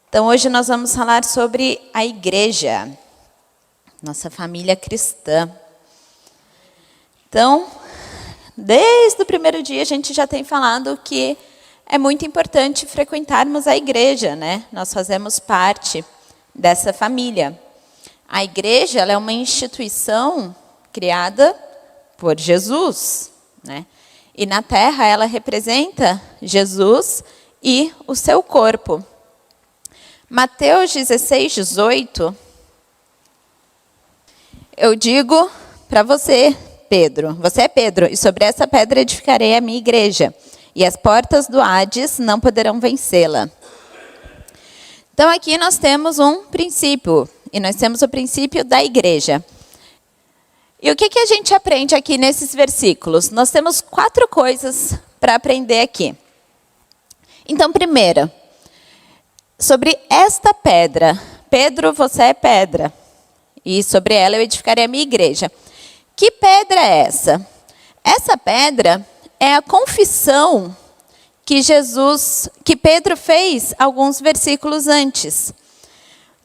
Então, hoje nós vamos falar sobre a igreja, nossa família cristã. Então, desde o primeiro dia a gente já tem falado que é muito importante frequentarmos a igreja, né? Nós fazemos parte dessa família. A igreja, ela é uma instituição criada por Jesus, né? E na terra ela representa Jesus e o seu corpo. Mateus 16, 18, eu digo para você, Pedro, você é Pedro, e sobre essa pedra edificarei a minha igreja, e as portas do Hades não poderão vencê-la. Então aqui nós temos um princípio, e nós temos o princípio da igreja. E o que a gente aprende aqui nesses versículos? Nós temos 4 coisas para aprender aqui. Então, primeiro, sobre esta pedra. Pedro, você é pedra. E sobre ela eu edificarei a minha igreja. Que pedra é essa? Essa pedra é a confissão que Pedro fez alguns versículos antes.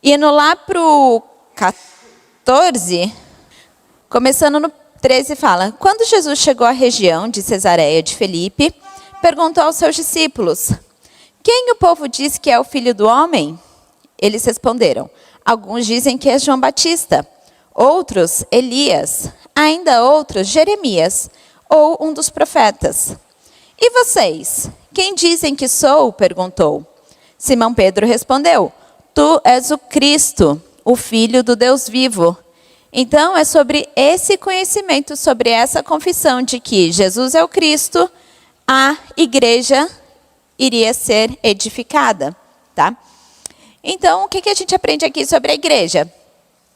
Indo lá para o 14, começando no 13, fala: Quando Jesus chegou à região de Cesareia de Filipe, perguntou aos seus discípulos: Quem o povo diz que é o Filho do Homem? Eles responderam: Alguns dizem que é João Batista, outros Elias, ainda outros Jeremias, ou um dos profetas. E vocês? Quem dizem que sou? Perguntou. Simão Pedro respondeu: Tu és o Cristo, o Filho do Deus vivo. Então, é sobre esse conhecimento, sobre essa confissão de que Jesus é o Cristo, a igreja iria ser edificada, tá? Então, o que a gente aprende aqui sobre a igreja?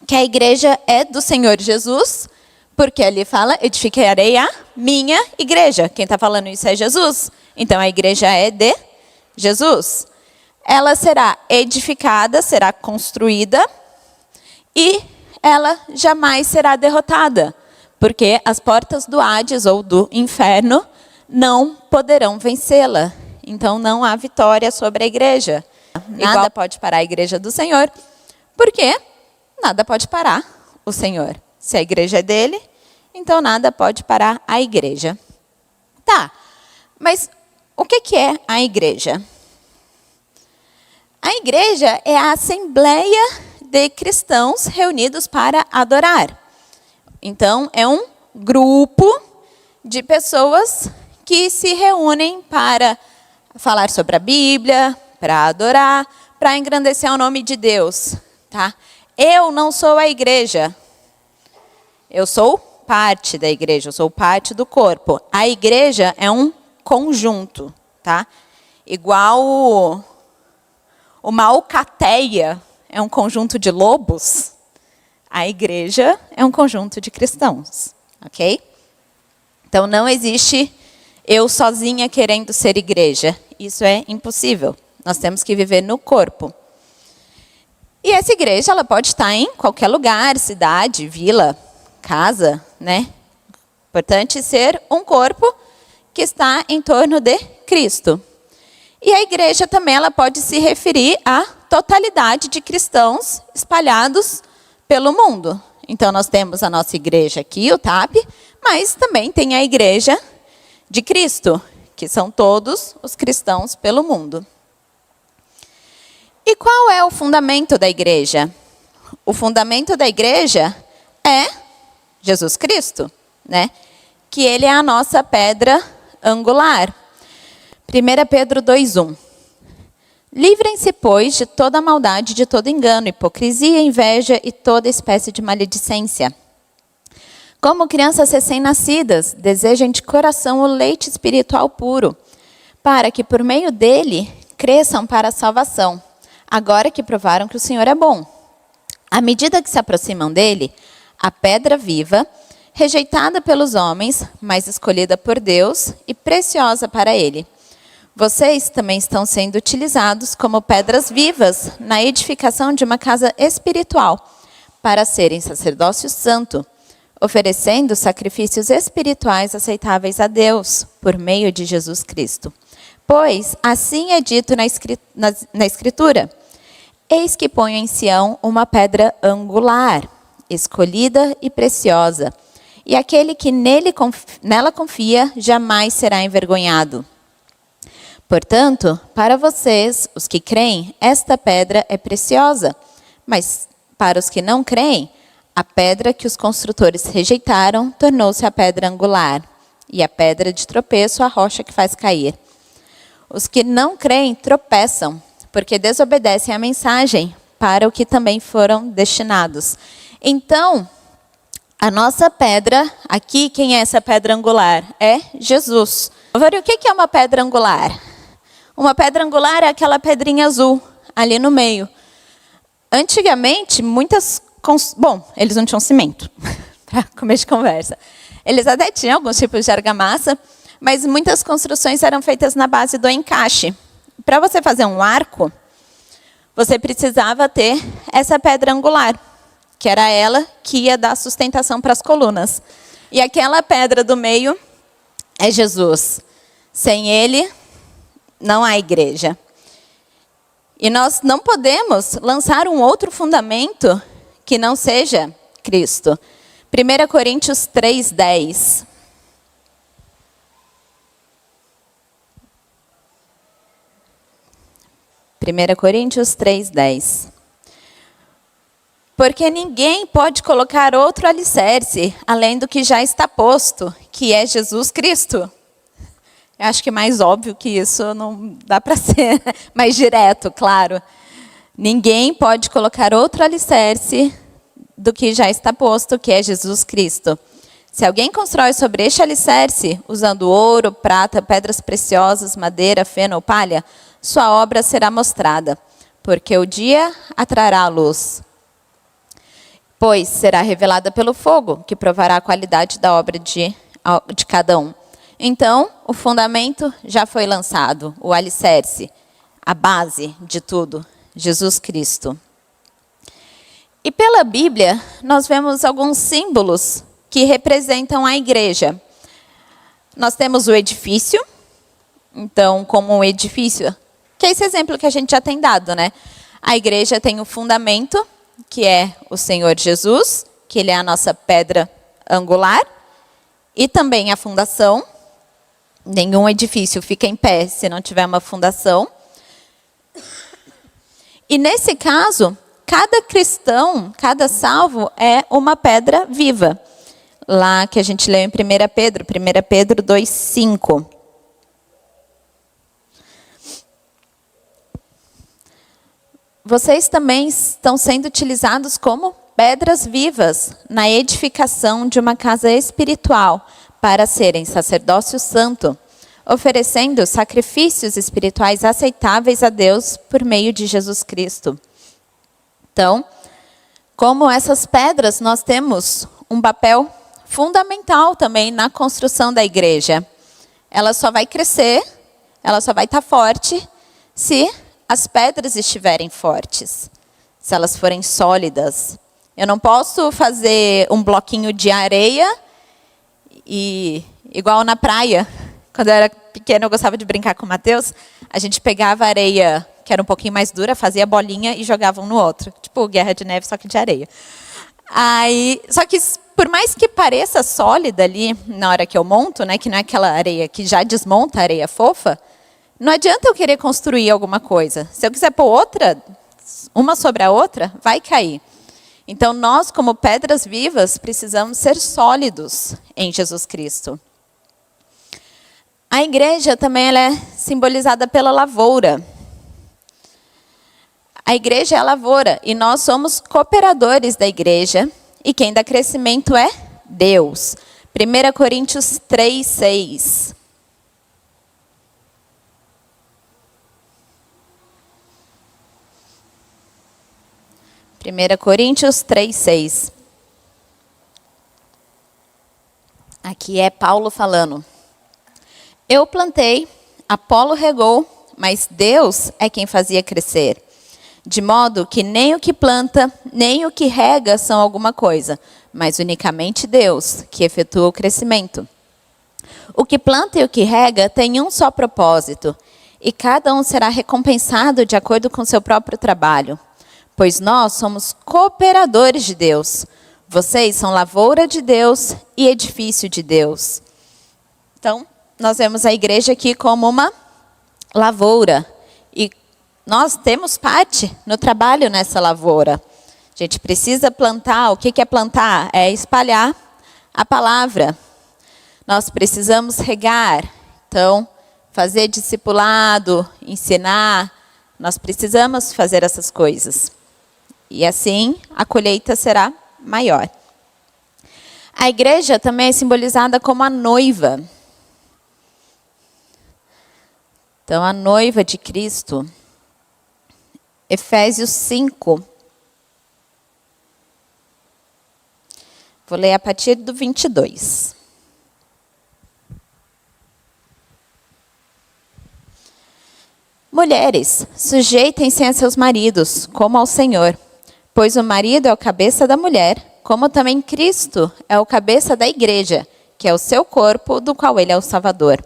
Que a igreja é do Senhor Jesus, porque ali fala: edificarei a minha igreja. Quem está falando isso é Jesus. Então, a igreja é de Jesus. Ela será edificada, será construída e ela jamais será derrotada, porque as portas do Hades ou do inferno não poderão vencê-la. Então, não há vitória sobre a igreja. Nada pode parar a igreja do Senhor, porque nada pode parar o Senhor. Se a igreja é dele, então nada pode parar a igreja. Tá, mas o que é a igreja? A igreja é a assembleia de cristãos reunidos para adorar. Então, é um grupo de pessoas que se reúnem para falar sobre a Bíblia, para adorar, para engrandecer o nome de Deus, tá? Eu não sou a igreja. Eu sou parte da igreja, eu sou parte do corpo. A igreja é um conjunto, tá? Igual uma alcateia é um conjunto de lobos, a igreja é um conjunto de cristãos, ok? Então, não existe eu sozinha querendo ser igreja. Isso é impossível. Nós temos que viver no corpo. E essa igreja, ela pode estar em qualquer lugar, cidade, vila, casa, né? Importante ser um corpo que está em torno de Cristo. E a igreja também, ela pode se referir à totalidade de cristãos espalhados pelo mundo. Então, nós temos a nossa igreja aqui, o TAP, mas também tem a igreja de Cristo, que são todos os cristãos pelo mundo. E qual é o fundamento da igreja? O fundamento da igreja é Jesus Cristo, né? Que ele é a nossa pedra angular. 1 Pedro 2:1. Livrem-se, pois, de toda maldade, de todo engano, hipocrisia, inveja e toda espécie de maledicência. Como crianças recém-nascidas, desejem de coração o leite espiritual puro, para que por meio dele cresçam para a salvação, agora que provaram que o Senhor é bom. À medida que se aproximam dele, a pedra viva, rejeitada pelos homens, mas escolhida por Deus e preciosa para ele. Vocês também estão sendo utilizados como pedras vivas na edificação de uma casa espiritual, para serem sacerdócio santo, oferecendo sacrifícios espirituais aceitáveis a Deus, por meio de Jesus Cristo. Pois assim é dito na Escritura: Eis que ponho em Sião uma pedra angular, escolhida e preciosa, e aquele que nela confia jamais será envergonhado. Portanto, para vocês, os que creem, esta pedra é preciosa, mas para os que não creem, a pedra que os construtores rejeitaram tornou-se a pedra angular, e a pedra de tropeço a rocha que faz cair. Os que não creem tropeçam, porque desobedecem à mensagem para o que também foram destinados. Então, a nossa pedra, aqui, quem é essa pedra angular? É Jesus. Agora, o que é uma pedra angular? Uma pedra angular é aquela pedrinha azul, ali no meio. Antigamente, bom, eles não tinham cimento, para começo de conversa. Eles até tinham alguns tipos de argamassa, mas muitas construções eram feitas na base do encaixe. Para você fazer um arco, você precisava ter essa pedra angular, que era ela que ia dar sustentação para as colunas. E aquela pedra do meio é Jesus. Sem ele, não há igreja. E nós não podemos lançar um outro fundamento que não seja Cristo. 1 Coríntios 3:10. 1 Coríntios 3:10. Porque ninguém pode colocar outro alicerce além do que já está posto, que é Jesus Cristo. Eu acho que mais óbvio que isso não dá para ser mais direto, claro. Ninguém pode colocar outro alicerce do que já está posto, que é Jesus Cristo. Se alguém constrói sobre este alicerce, usando ouro, prata, pedras preciosas, madeira, feno ou palha, sua obra será mostrada, porque o dia atrará a luz. Pois será revelada pelo fogo, que provará a qualidade da obra de cada um. Então, o fundamento já foi lançado, o alicerce, a base de tudo, Jesus Cristo. E pela Bíblia, nós vemos alguns símbolos que representam a igreja. Nós temos o edifício, então, como um edifício, que é esse exemplo que a gente já tem dado, né? A igreja tem o fundamento, que é o Senhor Jesus, que ele é a nossa pedra angular, e também a fundação. Nenhum edifício fica em pé se não tiver uma fundação. E nesse caso, cada cristão, cada salvo é uma pedra viva. Lá que a gente leu em 1 Pedro 2:5. Vocês também estão sendo utilizados como pedras vivas na edificação de uma casa espiritual, para serem sacerdócio santo, oferecendo sacrifícios espirituais aceitáveis a Deus por meio de Jesus Cristo. Então, como essas pedras, nós temos um papel fundamental também na construção da igreja. Ela só vai crescer, ela só vai estar forte, se as pedras estiverem fortes, se elas forem sólidas. Eu não posso fazer um bloquinho de areia e igual na praia. Quando eu era pequena, eu gostava de brincar com o Matheus. A gente pegava a areia, que era um pouquinho mais dura, fazia bolinha e jogava um no outro. Tipo Guerra de Neve, só que de areia. Só que, por mais que pareça sólida ali, na hora que eu monto, né, que não é aquela areia que já desmonta a areia fofa, não adianta eu querer construir alguma coisa. Se eu quiser pôr outra, uma sobre a outra, vai cair. Então, nós, como pedras vivas, precisamos ser sólidos em Jesus Cristo. A igreja também ela é simbolizada pela lavoura. A igreja é a lavoura e nós somos cooperadores da igreja e quem dá crescimento é Deus. 1 Coríntios 3:6. 1 Coríntios 3:6. Aqui é Paulo falando. Eu plantei, Apolo regou, mas Deus é quem fazia crescer. De modo que nem o que planta, nem o que rega são alguma coisa, mas unicamente Deus, que efetua o crescimento. O que planta e o que rega têm um só propósito, e cada um será recompensado de acordo com seu próprio trabalho. pois nós somos cooperadores de Deus. Vocês são lavoura de Deus e edifício de Deus. Então, nós vemos a igreja aqui como uma lavoura. E nós temos parte no trabalho nessa lavoura. A gente precisa plantar. O que é plantar? É espalhar a palavra. Nós precisamos regar. Então, fazer discipulado, ensinar. Nós precisamos fazer essas coisas. E assim, a colheita será maior. A igreja também é simbolizada como a noiva. Então, a noiva de Cristo. Efésios 5. Vou ler a partir do 22. Mulheres, sujeitem-se a seus maridos, como ao Senhor, pois o marido é o cabeça da mulher, como também Cristo é o cabeça da igreja, que é o seu corpo, do qual ele é o Salvador.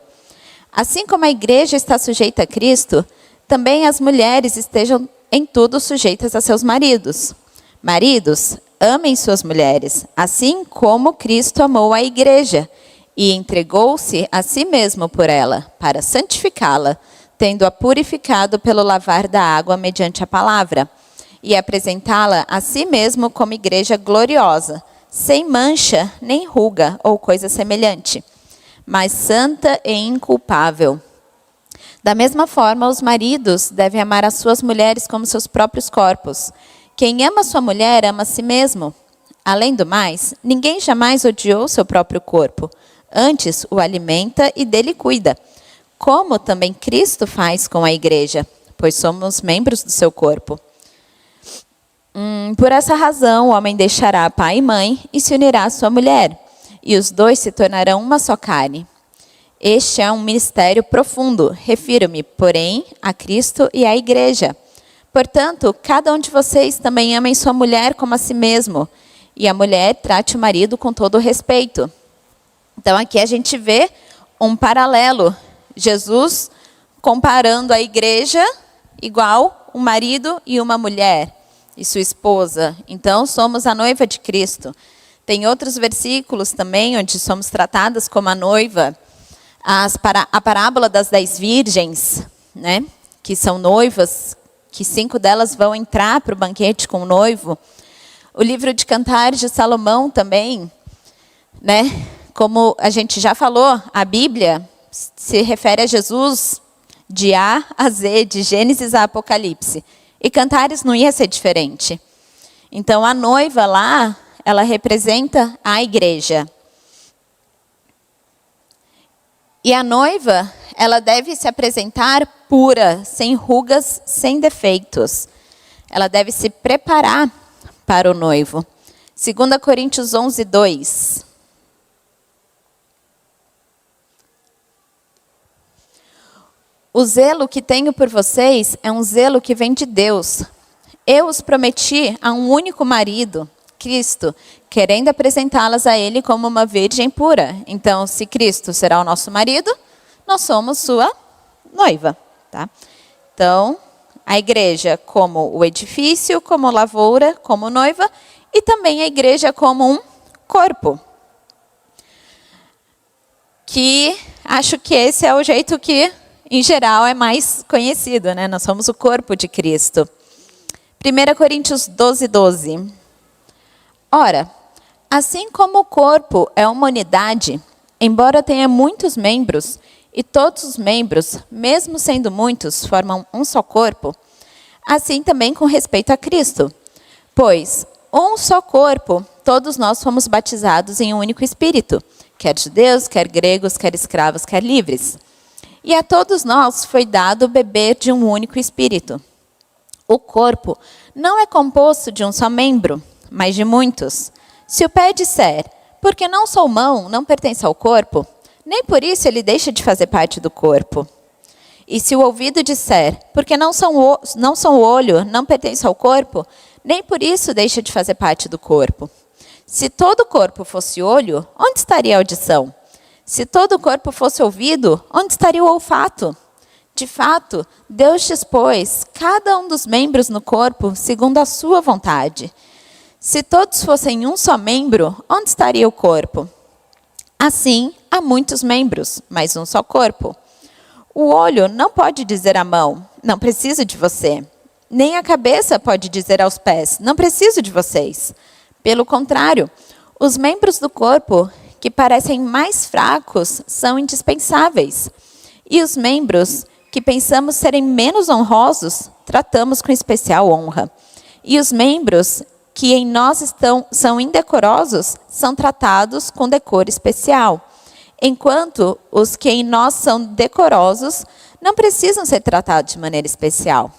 Assim como a igreja está sujeita a Cristo, também as mulheres estejam em tudo sujeitas a seus maridos. Maridos, amem suas mulheres, assim como Cristo amou a igreja e entregou-se a si mesmo por ela, para santificá-la, tendo-a purificado pelo lavar da água mediante a palavra, e apresentá-la a si mesmo como igreja gloriosa, sem mancha, nem ruga ou coisa semelhante, mas santa e inculpável. Da mesma forma, os maridos devem amar as suas mulheres como seus próprios corpos. Quem ama sua mulher, ama a si mesmo. Além do mais, ninguém jamais odiou seu próprio corpo. Antes, o alimenta e dele cuida, como também Cristo faz com a igreja, pois somos membros do seu corpo. Por essa razão, o homem deixará pai e mãe e se unirá à sua mulher, e os dois se tornarão uma só carne. Este é um mistério profundo, refiro-me, porém, a Cristo e à igreja. Portanto, cada um de vocês também amem sua mulher como a si mesmo, e a mulher trate o marido com todo o respeito. Então, aqui a gente vê um paralelo. Jesus comparando a igreja igual um marido e uma mulher e sua esposa. Então, somos a noiva de Cristo. Tem outros versículos também onde somos tratadas como a noiva. A parábola das 10 virgens, né, que são noivas, que 5 delas vão entrar para o banquete com o noivo. O livro de Cantares de Salomão também, né, como a gente já falou, a Bíblia se refere a Jesus de A a Z, de Gênesis a Apocalipse. E Cantares não ia ser diferente. Então, a noiva lá, ela representa a igreja. E a noiva, ela deve se apresentar pura, sem rugas, sem defeitos. Ela deve se preparar para o noivo. 2 Coríntios 11, 2. O zelo que tenho por vocês é um zelo que vem de Deus. Eu os prometi a um único marido, Cristo, querendo apresentá-las a Ele como uma virgem pura. Então, se Cristo será o nosso marido, nós somos sua noiva. Tá? Então, a igreja como o edifício, como lavoura, como noiva, e também a igreja como um corpo. Que acho que esse é o jeito que, em geral, é mais conhecido, né? Nós somos o corpo de Cristo. 1 Coríntios 12, 12. Ora, assim como o corpo é uma unidade, embora tenha muitos membros, e todos os membros, mesmo sendo muitos, formam um só corpo, assim também com respeito a Cristo. Pois, um só corpo, todos nós fomos batizados em um único Espírito, quer judeus, quer gregos, quer escravos, quer livres. E a todos nós foi dado beber de um único Espírito. O corpo não é composto de um só membro, mas de muitos. Se o pé disser, porque não sou mão, não pertence ao corpo, nem por isso ele deixa de fazer parte do corpo. E se o ouvido disser, porque não sou o olho, não pertence ao corpo, nem por isso deixa de fazer parte do corpo. Se todo o corpo fosse olho, onde estaria a audição? Se todo o corpo fosse ouvido, onde estaria o olfato? De fato, Deus dispôs cada um dos membros no corpo segundo a sua vontade. Se todos fossem um só membro, onde estaria o corpo? Assim, há muitos membros, mas um só corpo. O olho não pode dizer à mão, não preciso de você. Nem a cabeça pode dizer aos pés, não preciso de vocês. Pelo contrário, os membros do corpo que parecem mais fracos são indispensáveis. E os membros que pensamos serem menos honrosos, tratamos com especial honra. E os membros que em nós são indecorosos, são tratados com decoro especial. Enquanto os que em nós são decorosos, não precisam ser tratados de maneira especial.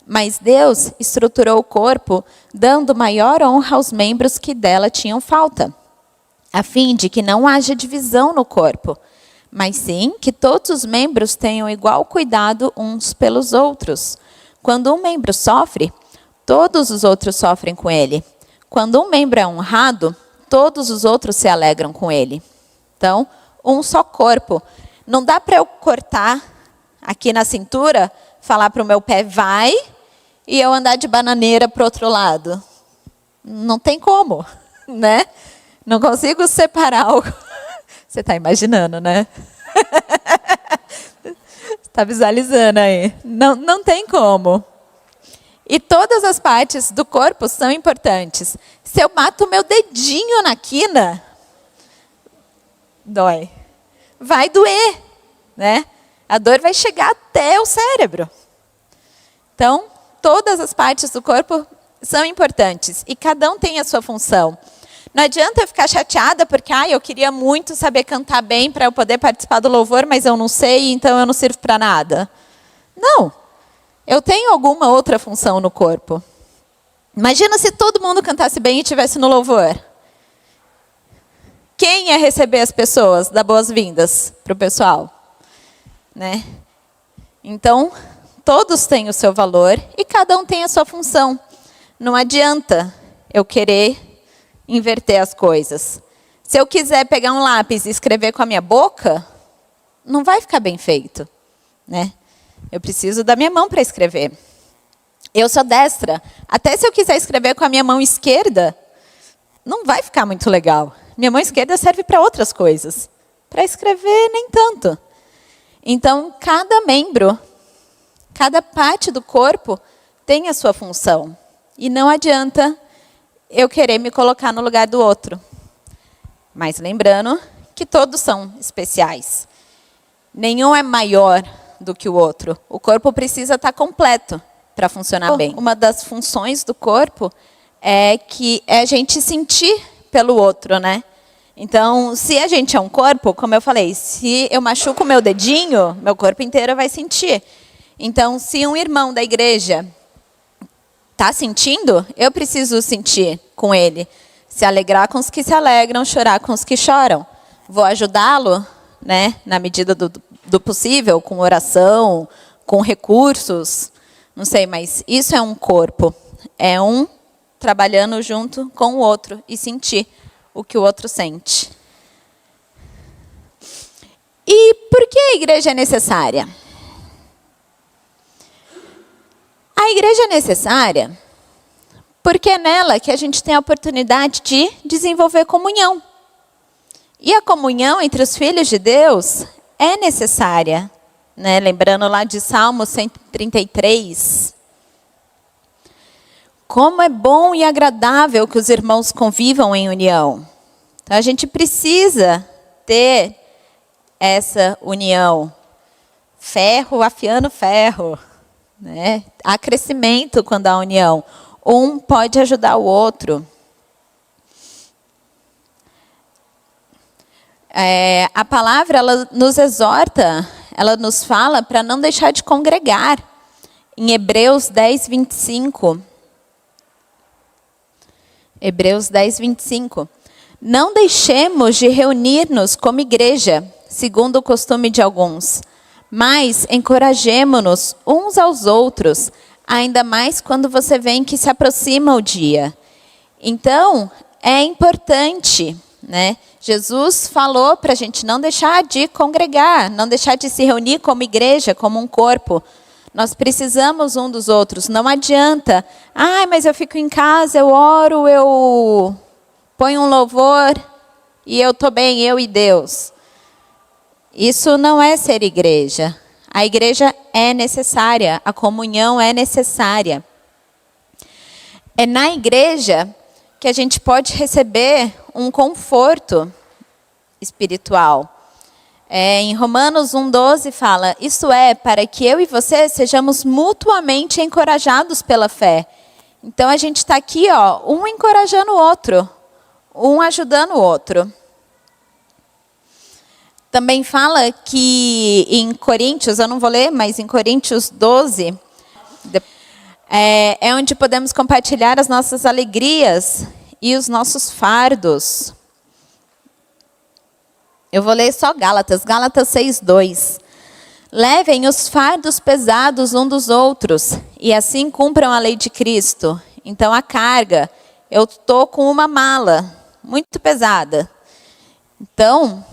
Mas Deus estruturou o corpo, dando maior honra aos membros que dela tinham falta, a fim de que não haja divisão no corpo, mas sim que todos os membros tenham igual cuidado uns pelos outros. Quando um membro sofre, todos os outros sofrem com ele. Quando um membro é honrado, todos os outros se alegram com ele. Então, um só corpo. Não dá para eu cortar aqui na cintura, falar para o meu pé, vai, e eu andar de bananeira para o outro lado. Não tem como, né? Não consigo separar o... Você está imaginando, né? Está visualizando aí. Não tem como. E todas as partes do corpo são importantes. Se eu mato o meu dedinho na quina, dói. Vai doer, né? A dor vai chegar até o cérebro. Então, todas as partes do corpo são importantes e cada um tem a sua função. Não adianta eu ficar chateada porque eu queria muito saber cantar bem para eu poder participar do louvor, mas eu não sei, então eu não sirvo para nada. Não. Eu tenho alguma outra função no corpo. Imagina se todo mundo cantasse bem e estivesse no louvor. Quem ia receber as pessoas, dar boas-vindas para o pessoal? Né? Então, todos têm o seu valor e cada um tem a sua função. Não adianta eu querer inverter as coisas. Se eu quiser pegar um lápis e escrever com a minha boca, não vai ficar bem feito, né? Eu preciso da minha mão para escrever. Eu sou destra. Até se eu quiser escrever com a minha mão esquerda, não vai ficar muito legal. Minha mão esquerda serve para outras coisas. Para escrever, nem tanto. Então, cada membro, cada parte do corpo tem a sua função. E não adianta eu querer me colocar no lugar do outro. Mas lembrando que todos são especiais. Nenhum é maior do que o outro. O corpo precisa estar completo para funcionar bem. Uma das funções do corpo é a gente sentir pelo outro, né? Então, se a gente é um corpo, como eu falei, se eu machuco o meu dedinho, meu corpo inteiro vai sentir. Então, se um irmão da igreja está sentindo, eu preciso sentir com ele. Se alegrar com os que se alegram, chorar com os que choram. Vou ajudá-lo, né, na medida do possível, com oração, com recursos, não sei, mas isso é um corpo. É um trabalhando junto com o outro e sentir o que o outro sente. E por que a igreja é necessária? A igreja é necessária porque é nela que a gente tem a oportunidade de desenvolver comunhão. E a comunhão entre os filhos de Deus é necessária, né? Lembrando lá de Salmo 133. Como é bom e agradável que os irmãos convivam em união. Então, a gente precisa ter essa união. Ferro afiando ferro, né? Há crescimento quando há união. Um pode ajudar o outro. A palavra, ela nos exorta, ela nos fala para não deixar de congregar. Em Hebreus 10, 25. Hebreus 10, 25. Não deixemos de reunir-nos como igreja, segundo o costume de alguns, mas encorajemo-nos uns aos outros, ainda mais quando você vê que se aproxima o dia. Então, é importante né? Jesus falou para a gente não deixar de congregar, não deixar de se reunir como igreja, como um corpo. Nós precisamos um dos outros. Não adianta. Mas eu fico em casa, eu oro, eu ponho um louvor e eu estou bem, eu e Deus. Isso não é ser igreja. A igreja é necessária, a comunhão é necessária. É na igreja que a gente pode receber um conforto espiritual. Em Romanos 1,12 fala, isso é para que eu e você sejamos mutuamente encorajados pela fé. Então a gente está aqui, um encorajando o outro, um ajudando o outro. Também fala que em Coríntios, eu não vou ler, mas em Coríntios 12, é onde podemos compartilhar as nossas alegrias e os nossos fardos. Eu vou ler só Gálatas 6:2. Levem os fardos pesados um dos outros e assim cumpram a lei de Cristo. Então a carga, eu estou com uma mala muito pesada. Então,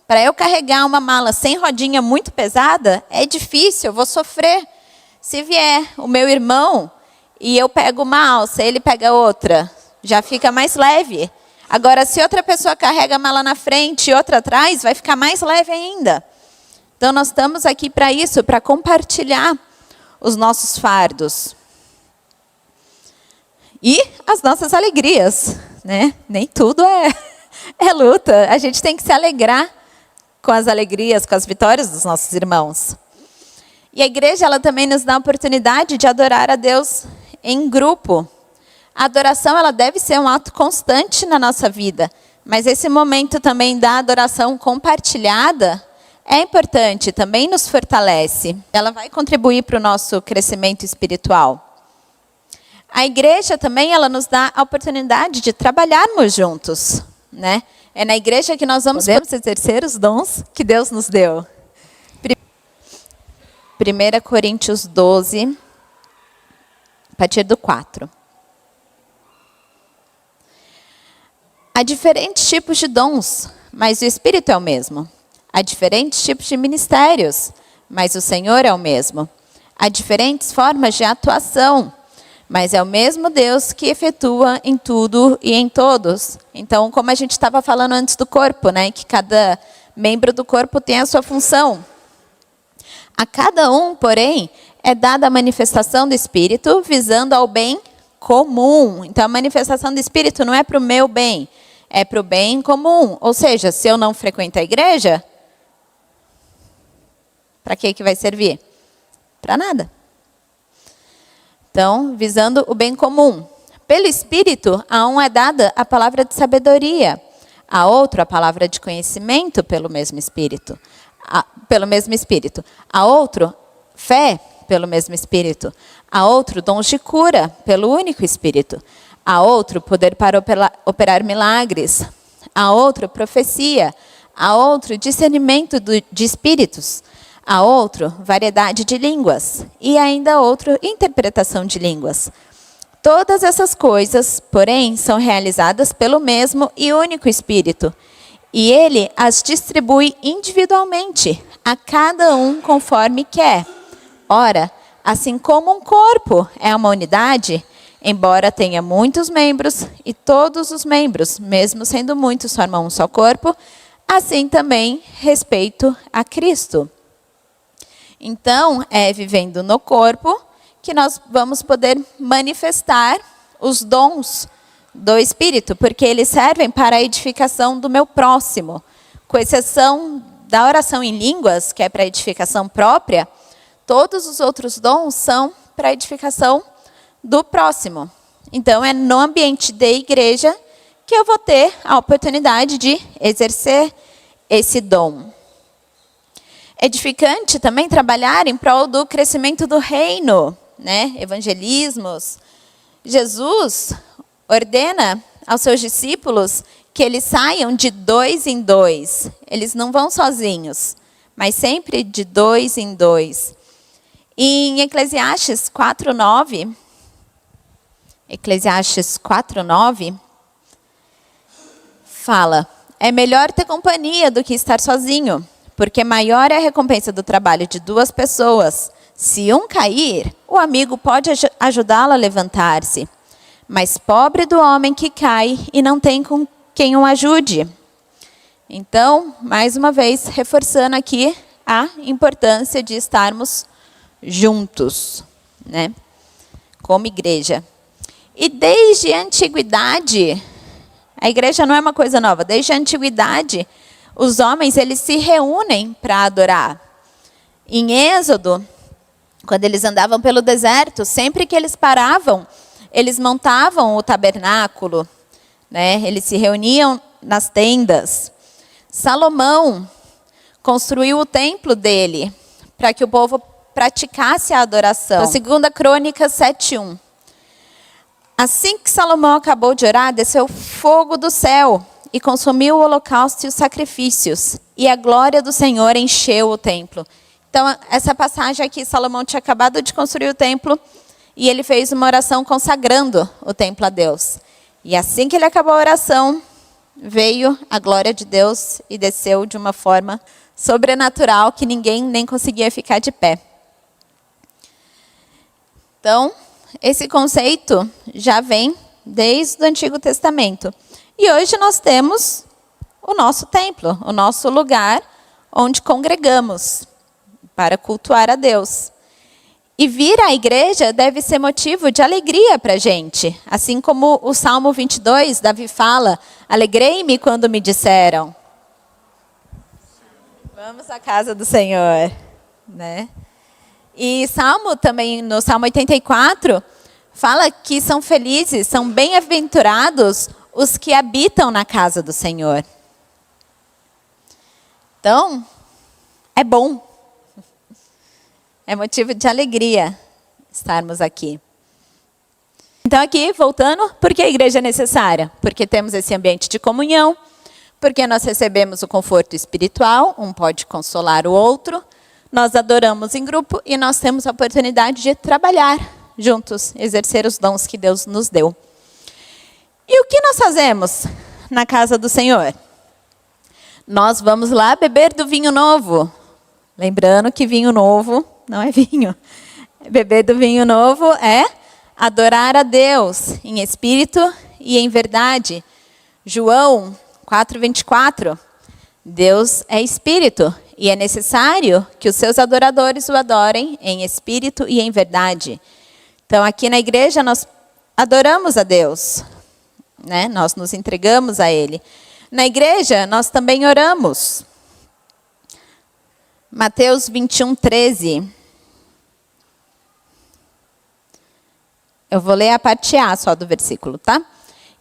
para eu carregar uma mala sem rodinha muito pesada, é difícil, eu vou sofrer. Se vier o meu irmão e eu pego uma alça, ele pega outra, já fica mais leve. Agora, se outra pessoa carrega a mala na frente e outra atrás, vai ficar mais leve ainda. Então, nós estamos aqui para isso, para compartilhar os nossos fardos. E as nossas alegrias, né? Nem tudo é luta. A gente tem que se alegrar com as alegrias, com as vitórias dos nossos irmãos. E a igreja, ela também nos dá a oportunidade de adorar a Deus em grupo. A adoração, ela deve ser um ato constante na nossa vida. Mas esse momento também da adoração compartilhada é importante, também nos fortalece. Ela vai contribuir para o nosso crescimento espiritual. A igreja também, ela nos dá a oportunidade de trabalharmos juntos, né? É na igreja que nós vamos exercer os dons que Deus nos deu. 1 Coríntios 12, a partir do 4. Há diferentes tipos de dons, mas o Espírito é o mesmo. Há diferentes tipos de ministérios, mas o Senhor é o mesmo. Há diferentes formas de atuação, mas é o mesmo Deus que efetua em tudo e em todos. Então, como a gente estava falando antes do corpo, né? Que cada membro do corpo tem a sua função. A cada um, porém, é dada a manifestação do Espírito visando ao bem comum. Então, a manifestação do Espírito não é para o meu bem, é para o bem comum. Ou seja, se eu não frequento a igreja, para que vai servir? Para nada. Então, visando o bem comum. Pelo Espírito, a um é dada a palavra de sabedoria, a outro a palavra de conhecimento pelo mesmo Espírito. A outro, fé pelo mesmo Espírito. A outro, dons de cura pelo único Espírito. A outro, poder para operar milagres. A outro, profecia. A outro, discernimento de espíritos. A outro, variedade de línguas. E ainda outro, interpretação de línguas. Todas essas coisas, porém, são realizadas pelo mesmo e único Espírito. E ele as distribui individualmente, a cada um conforme quer. Ora, assim como um corpo é uma unidade, embora tenha muitos membros, e todos os membros, mesmo sendo muitos, formam um só corpo, assim também respeito a Cristo. Então, é vivendo no corpo que nós vamos poder manifestar os dons do Espírito, porque eles servem para a edificação do meu próximo. Com exceção da oração em línguas, que é para edificação própria, todos os outros dons são para a edificação do próximo. Então, é no ambiente da igreja que eu vou ter a oportunidade de exercer esse dom. Edificante também trabalhar em prol do crescimento do reino, né? Evangelismos. Jesus ordena aos seus discípulos que eles saiam de 2 em 2. Eles não vão sozinhos, mas sempre de 2 em 2. Em Eclesiastes 4:9, fala: é melhor ter companhia do que estar sozinho, porque maior é a recompensa do trabalho de duas pessoas. Se um cair, o amigo pode ajudá-lo a levantar-se. Mas pobre do homem que cai e não tem com quem o ajude. Então, mais uma vez, reforçando aqui a importância de estarmos juntos, né, como igreja. E desde a antiguidade, a igreja não é uma coisa nova, desde a antiguidade, os homens eles se reúnem para adorar. Em Êxodo, quando eles andavam pelo deserto, sempre que eles paravam, eles montavam o tabernáculo, né? Eles se reuniam nas tendas. Salomão construiu o templo dele para que o povo praticasse a adoração. A 2 Crônicas 7:1. Assim que Salomão acabou de orar, desceu fogo do céu e consumiu o holocausto e os sacrifícios, e a glória do Senhor encheu o templo. Então, essa passagem aqui, Salomão tinha acabado de construir o templo e ele fez uma oração consagrando o templo a Deus. E assim que ele acabou a oração, veio a glória de Deus e desceu de uma forma sobrenatural que ninguém nem conseguia ficar de pé. Então, esse conceito já vem desde o Antigo Testamento. E hoje nós temos o nosso templo, o nosso lugar onde congregamos para cultuar a Deus. E vir à igreja deve ser motivo de alegria para a gente. Assim como o Salmo 22, Davi fala: alegrei-me quando me disseram, vamos à casa do Senhor, né? E Salmo também, no Salmo 84, fala que são felizes, são bem-aventurados os que habitam na casa do Senhor. Então, é bom. É motivo de alegria estarmos aqui. Então aqui, voltando, por que a igreja é necessária? Porque temos esse ambiente de comunhão, porque nós recebemos o conforto espiritual, um pode consolar o outro, nós adoramos em grupo e nós temos a oportunidade de trabalhar juntos, exercer os dons que Deus nos deu. E o que nós fazemos na casa do Senhor? Nós vamos lá beber do vinho novo. Lembrando que vinho novo não é vinho. Beber do vinho novo é adorar a Deus em espírito e em verdade. João 4:24. Deus é espírito e é necessário que os seus adoradores o adorem em espírito e em verdade. Então, aqui na igreja, nós adoramos a Deus, né? Nós nos entregamos a Ele. Na igreja, nós também oramos. Mateus 21:13. Eu vou ler a parte A só do versículo, tá?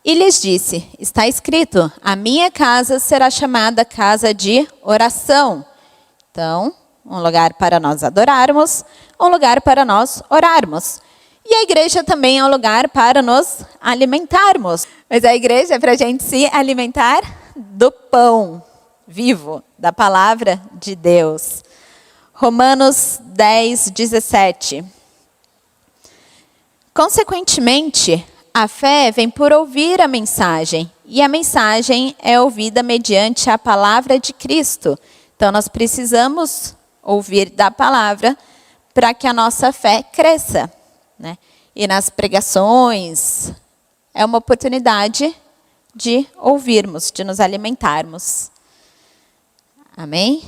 E lhes disse, está escrito, a minha casa será chamada casa de oração. Então, um lugar para nós adorarmos, um lugar para nós orarmos. E a igreja também é um lugar para nos alimentarmos. Mas a igreja é para a gente se alimentar do pão vivo, da palavra de Deus. Romanos 10:17. Consequentemente, a fé vem por ouvir a mensagem, e a mensagem é ouvida mediante a palavra de Cristo. Então, nós precisamos ouvir da palavra para que a nossa fé cresça, né? E nas pregações, é uma oportunidade de ouvirmos, de nos alimentarmos. Amém?